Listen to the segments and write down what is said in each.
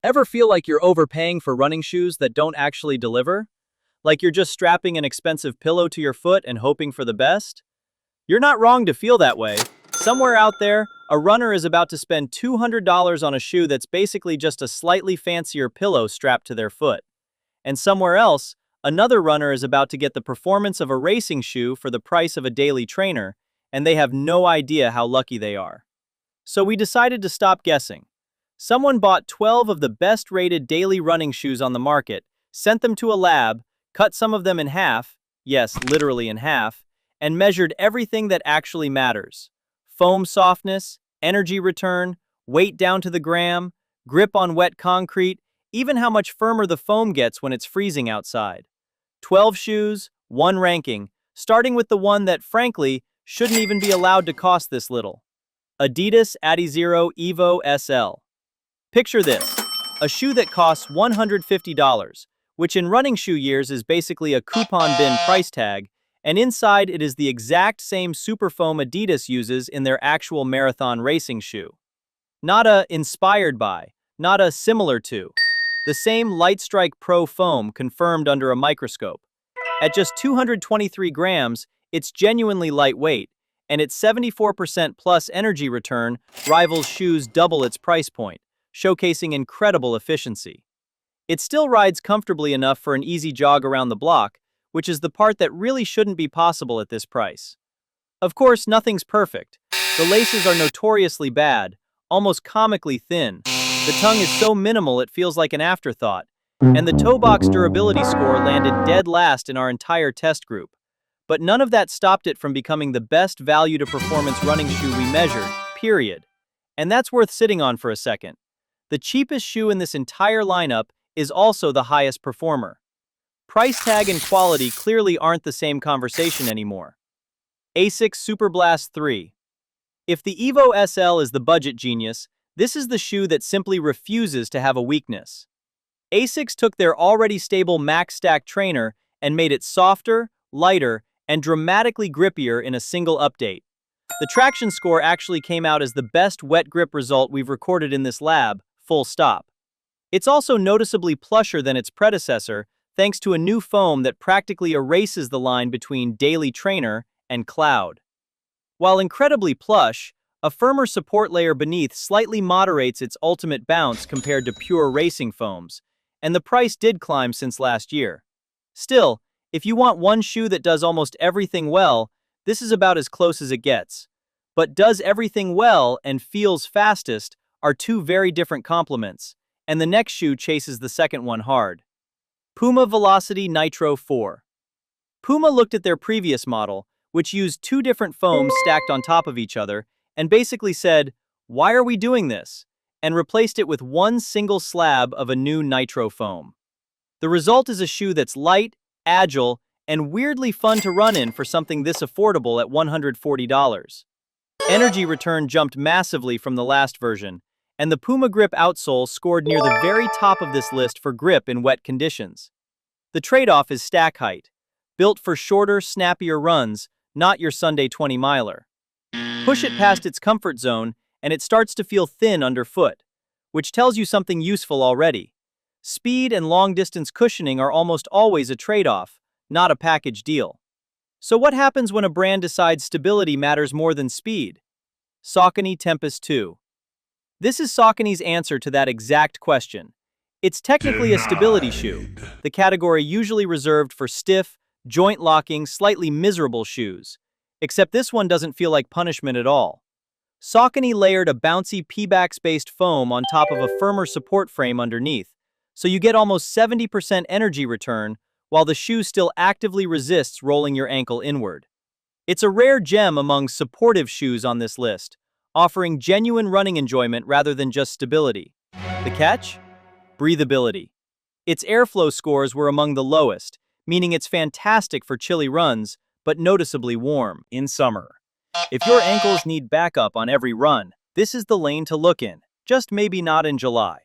Ever feel like you're overpaying for running shoes that don't actually deliver? Like you're just strapping an expensive pillow to your foot and hoping for the best? You're not wrong to feel that way. Somewhere out there, a runner is about to spend $200 on a shoe that's basically just a slightly fancier pillow strapped to their foot. And somewhere else, another runner is about to get the performance of a racing shoe for the price of a daily trainer, and they have no idea how lucky they are. So we decided to stop guessing. Someone bought 12 of the best-rated daily running shoes on the market, sent them to a lab, cut some of them in half, yes, literally in half, and measured everything that actually matters. Foam softness, energy return, weight down to the gram, grip on wet concrete, even how much firmer the foam gets when it's freezing outside. 12 shoes, one ranking, starting with the one that, frankly, shouldn't even be allowed to cost this little. Adidas Adizero Evo SL. Picture this, a shoe that costs $150, which in running shoe years is basically a coupon bin price tag, and inside it is the exact same superfoam Adidas uses in their actual marathon racing shoe. Not a inspired by, not a similar to. The same Lightstrike Pro foam confirmed under a microscope. At just 223 grams, it's genuinely lightweight, and its 74% plus energy return rivals shoes double its price point, showcasing incredible efficiency. It still rides comfortably enough for an easy jog around the block, which is the part that really shouldn't be possible at this price. Of course, nothing's perfect. The laces are notoriously bad, almost comically thin. The tongue is so minimal it feels like an afterthought, and the toe box durability score landed dead last in our entire test group. But none of that stopped it from becoming the best value to performance running shoe we measured, period. And that's worth sitting on for a second. The cheapest shoe in this entire lineup is also the highest performer. Price tag and quality clearly aren't the same conversation anymore. ASICS Superblast 3. If the Evo SL is the budget genius, this is the shoe that simply refuses to have a weakness. ASICS took their already stable Max Stack trainer and made it softer, lighter, and dramatically grippier in a single update. The traction score actually came out as the best wet grip result we've recorded in this lab, full stop. It's also noticeably plusher than its predecessor, thanks to a new foam that practically erases the line between daily trainer and cloud. While incredibly plush, a firmer support layer beneath slightly moderates its ultimate bounce compared to pure racing foams, and the price did climb since last year. Still, if you want one shoe that does almost everything well, this is about as close as it gets. But does everything well and feels fastest are two very different compliments, and the next shoe chases the second one hard. Puma Velocity Nitro 4. Puma looked at their previous model, which used two different foams stacked on top of each other, and basically said, "Why are we doing this?" and replaced it with one single slab of a new Nitro foam. The result is a shoe that's light, agile, and weirdly fun to run in for something this affordable at $140. Energy return jumped massively from the last version, and the Puma Grip outsole scored near the very top of this list for grip in wet conditions. The trade-off is stack height, built for shorter, snappier runs, not your Sunday 20-miler. Push it past its comfort zone, and it starts to feel thin underfoot, which tells you something useful already. Speed and long-distance cushioning are almost always a trade-off, not a package deal. So what happens when a brand decides stability matters more than speed? Saucony Tempus 2. This is Saucony's answer to that exact question. It's technically a stability shoe, the category usually reserved for stiff, joint-locking, slightly miserable shoes. Except this one doesn't feel like punishment at all. Saucony layered a bouncy P-Bax-based foam on top of a firmer support frame underneath, so you get almost 70% energy return, while the shoe still actively resists rolling your ankle inward. It's a rare gem among supportive shoes on this list, offering genuine running enjoyment rather than just stability. The catch? Breathability. Its airflow scores were among the lowest, meaning it's fantastic for chilly runs, but noticeably warm in summer. If your ankles need backup on every run, this is the lane to look in, just maybe not in July.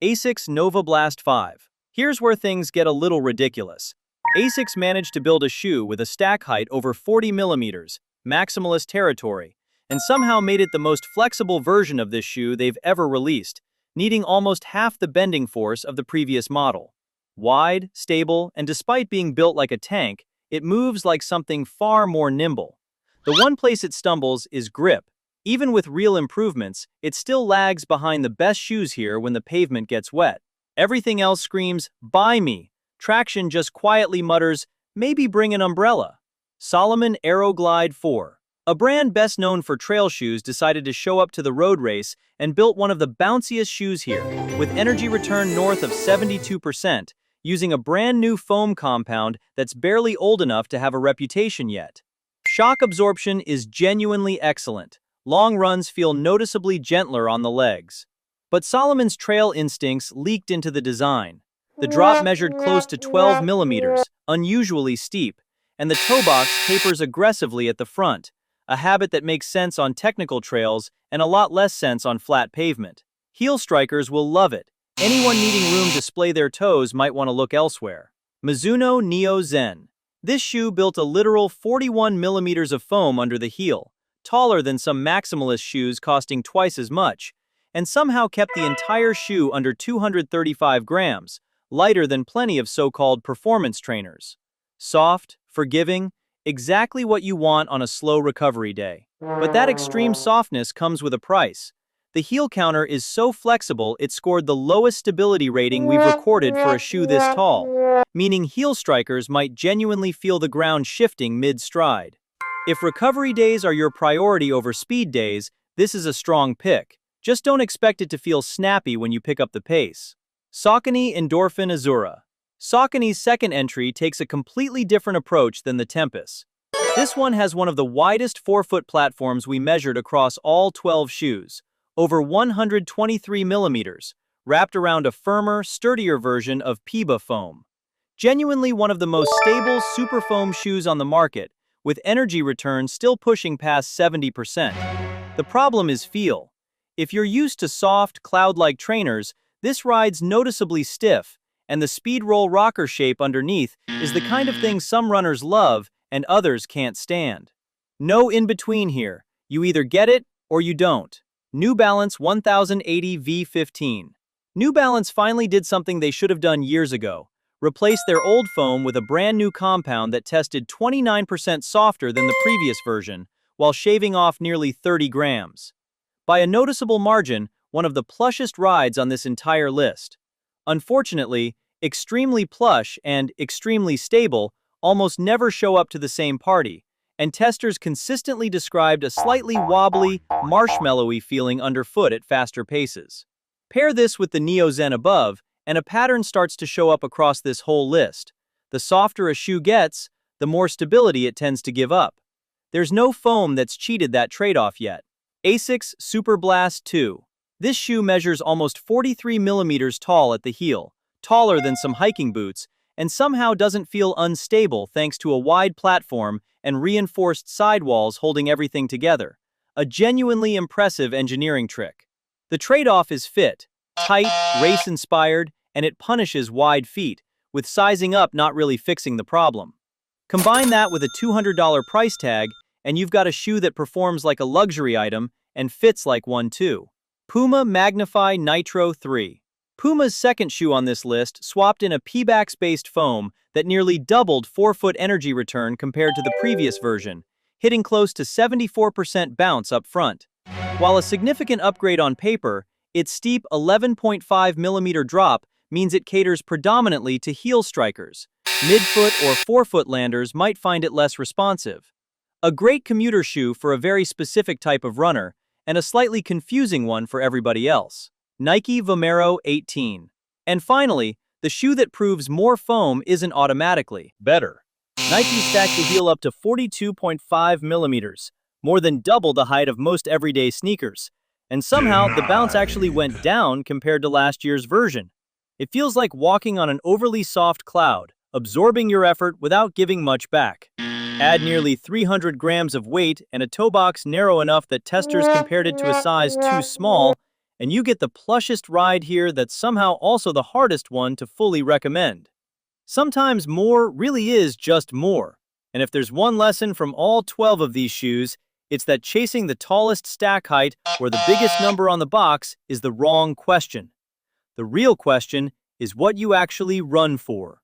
ASICS Novablast 5. Here's where things get a little ridiculous. ASICS managed to build a shoe with a stack height over 40 millimeters, maximalist territory, and somehow made it the most flexible version of this shoe they've ever released, needing almost half the bending force of the previous model. Wide, stable, and despite being built like a tank, it moves like something far more nimble. The one place it stumbles is grip. Even with real improvements, it still lags behind the best shoes here when the pavement gets wet. Everything else screams, "Buy me." Traction just quietly mutters, "Maybe bring an umbrella." Salomon Aero Glide 4. A brand best known for trail shoes decided to show up to the road race and built one of the bounciest shoes here, with energy return north of 72%, using a brand new foam compound that's barely old enough to have a reputation yet. Shock absorption is genuinely excellent. Long runs feel noticeably gentler on the legs. But Salomon's trail instincts leaked into the design. The drop measured close to 12 millimeters, unusually steep, and the toe box tapers aggressively at the front, a habit that makes sense on technical trails and a lot less sense on flat pavement. Heel strikers will love it. Anyone needing room to display their toes might want to look elsewhere. Mizuno Neo Zen. This shoe built a literal 41 millimeters of foam under the heel, taller than some maximalist shoes costing twice as much, and somehow kept the entire shoe under 235 grams, lighter than plenty of so-called performance trainers. Soft, forgiving, exactly what you want on a slow recovery day. But that extreme softness comes with a price. The heel counter is so flexible it scored the lowest stability rating we've recorded for a shoe this tall, meaning heel strikers might genuinely feel the ground shifting mid-stride. If recovery days are your priority over speed days, this is a strong pick. Just don't expect it to feel snappy when you pick up the pace. Saucony Endorphin Azura. Saucony's second entry takes a completely different approach than the Tempus. This one has one of the widest forefoot platforms we measured across all 12 shoes, over 123 millimeters, wrapped around a firmer, sturdier version of Puma foam. Genuinely one of the most stable super foam shoes on the market, with energy return still pushing past 70%. The problem is feel. If you're used to soft, cloud-like trainers, this ride's noticeably stiff, and the speed roll rocker shape underneath is the kind of thing some runners love and others can't stand. No in-between here. You either get it or you don't. New Balance 1080 V15. New Balance finally did something they should have done years ago. Replaced their old foam with a brand new compound that tested 29% softer than the previous version, while shaving off nearly 30 grams. By a noticeable margin, one of the plushest rides on this entire list. Unfortunately, extremely plush and extremely stable almost never show up to the same party, and testers consistently described a slightly wobbly, marshmallowy feeling underfoot at faster paces. Pair this with the Neo Zen above, and a pattern starts to show up across this whole list. The softer a shoe gets, the more stability it tends to give up. There's no foam that's cheated that trade-off yet. ASICS Superblast 2. This shoe measures almost 43 millimeters tall at the heel, taller than some hiking boots, and somehow doesn't feel unstable thanks to a wide platform and reinforced sidewalls holding everything together. A genuinely impressive engineering trick. The trade-off is fit. Tight, race-inspired, and it punishes wide feet, with sizing up not really fixing the problem. Combine that with a $200 price tag, and you've got a shoe that performs like a luxury item and fits like one too. Puma Magnify Nitro 3. Puma's second shoe on this list swapped in a P-Bax-based foam that nearly doubled forefoot energy return compared to the previous version, hitting close to 74% bounce up front. While a significant upgrade on paper, its steep 11.5 millimeter drop means it caters predominantly to heel strikers. Midfoot or forefoot landers might find it less responsive. A great commuter shoe for a very specific type of runner, and a slightly confusing one for everybody else. Nike Vomero 18. And finally, the shoe that proves more foam isn't automatically better. Nike stacked the heel up to 42.5 millimeters, more than double the height of most everyday sneakers. And somehow, the bounce actually went down compared to last year's version. It feels like walking on an overly soft cloud, absorbing your effort without giving much back. Add nearly 300 grams of weight and a toe box narrow enough that testers compared it to a size too small, and you get the plushest ride here that's somehow also the hardest one to fully recommend. Sometimes more really is just more. And if there's one lesson from all 12 of these shoes, It's that chasing the tallest stack height or the biggest number on the box is the wrong question. The real question is what you actually run for.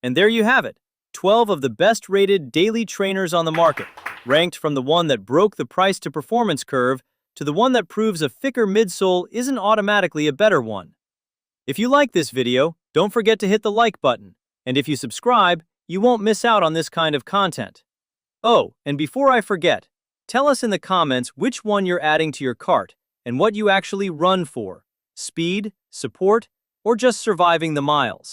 And there you have it, 12 of the best-rated daily trainers on the market, ranked from the one that broke the price-to-performance curve to the one that proves a thicker midsole isn't automatically a better one. If you like this video, don't forget to hit the like button, and if you subscribe, you won't miss out on this kind of content. Oh, and before I forget, tell us in the comments which one you're adding to your cart and what you actually run for: speed, support, or just surviving the miles.